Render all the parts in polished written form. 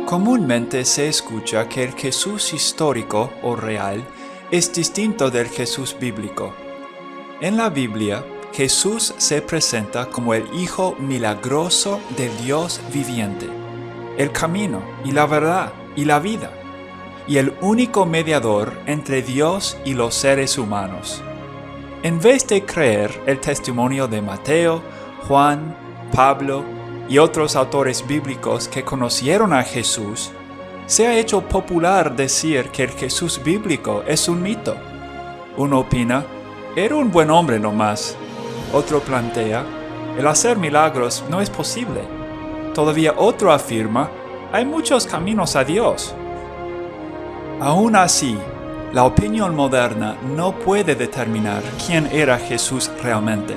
Comúnmente se escucha que el Jesús histórico o real es distinto del Jesús bíblico. En la Biblia, Jesús se presenta como el Hijo milagroso del Dios viviente, el camino y la verdad y la vida, y el único mediador entre Dios y los seres humanos. En vez de creer el testimonio de Mateo, Juan, Pablo y otros autores bíblicos que conocieron a Jesús, se ha hecho popular decir que el Jesús bíblico es un mito. Uno opina, era un buen hombre nomás. Otro plantea, el hacer milagros no es posible. Todavía otro afirma, hay muchos caminos a Dios. Aún así, la opinión moderna no puede determinar quién era Jesús realmente.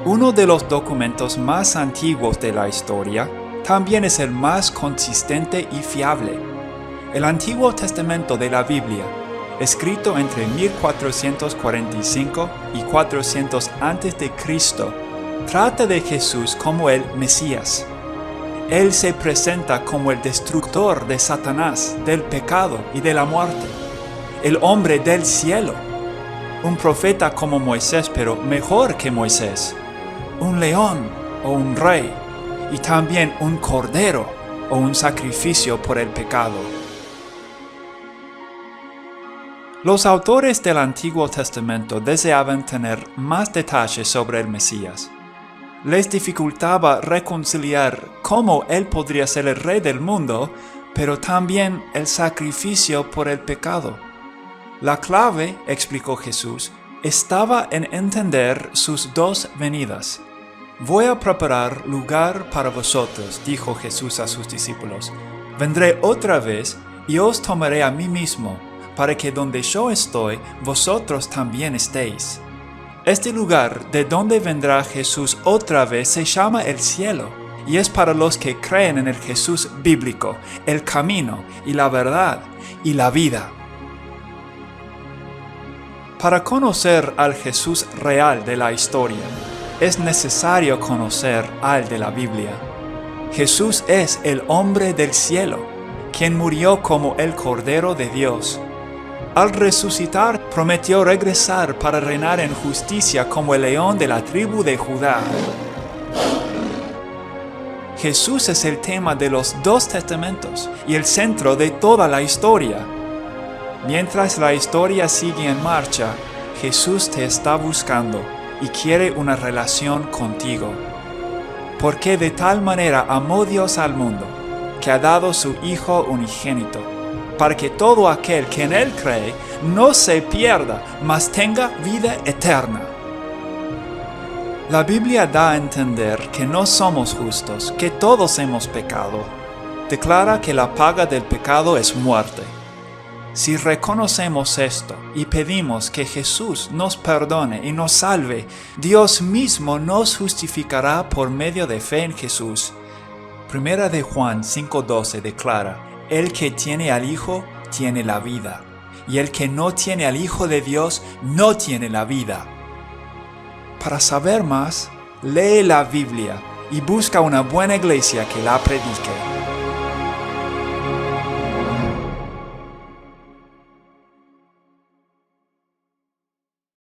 Uno de los documentos más antiguos de la historia también es el más consistente y fiable. El Antiguo Testamento de la Biblia, escrito entre 1445 y 400 a.C., trata de Jesús como el Mesías. Él se presenta como el destructor de Satanás, del pecado y de la muerte, el hombre del cielo, un profeta como Moisés, pero mejor que Moisés, un león o un rey, y también un cordero o un sacrificio por el pecado. Los autores del Antiguo Testamento deseaban tener más detalles sobre el Mesías. Les dificultaba reconciliar cómo él podría ser el rey del mundo, pero también el sacrificio por el pecado. La clave, explicó Jesús, estaba en entender sus dos venidas. Voy a preparar lugar para vosotros, dijo Jesús a sus discípulos. Vendré otra vez y os tomaré a mí mismo, para que donde yo estoy, vosotros también estéis. Este lugar de donde vendrá Jesús otra vez se llama el cielo, y es para los que creen en el Jesús bíblico, el camino y la verdad y la vida. Para conocer al Jesús real de la historia, es necesario conocer al de la Biblia. Jesús es el hombre del cielo, quien murió como el Cordero de Dios. Al resucitar, prometió regresar para reinar en justicia como el león de la tribu de Judá. Jesús es el tema de los dos testamentos y el centro de toda la historia. Mientras la historia sigue en marcha, Jesús te está buscando y quiere una relación contigo. Porque de tal manera amó Dios al mundo, que ha dado su Hijo unigénito, para que todo aquel que en Él cree no se pierda, mas tenga vida eterna. La Biblia da a entender que no somos justos, que todos hemos pecado. Declara que la paga del pecado es muerte. Si reconocemos esto y pedimos que Jesús nos perdone y nos salve, Dios mismo nos justificará por medio de fe en Jesús. Primera de Juan 5:12 declara, el que tiene al Hijo tiene la vida, y el que no tiene al Hijo de Dios no tiene la vida. Para saber más, lee la Biblia y busca una buena iglesia que la predique.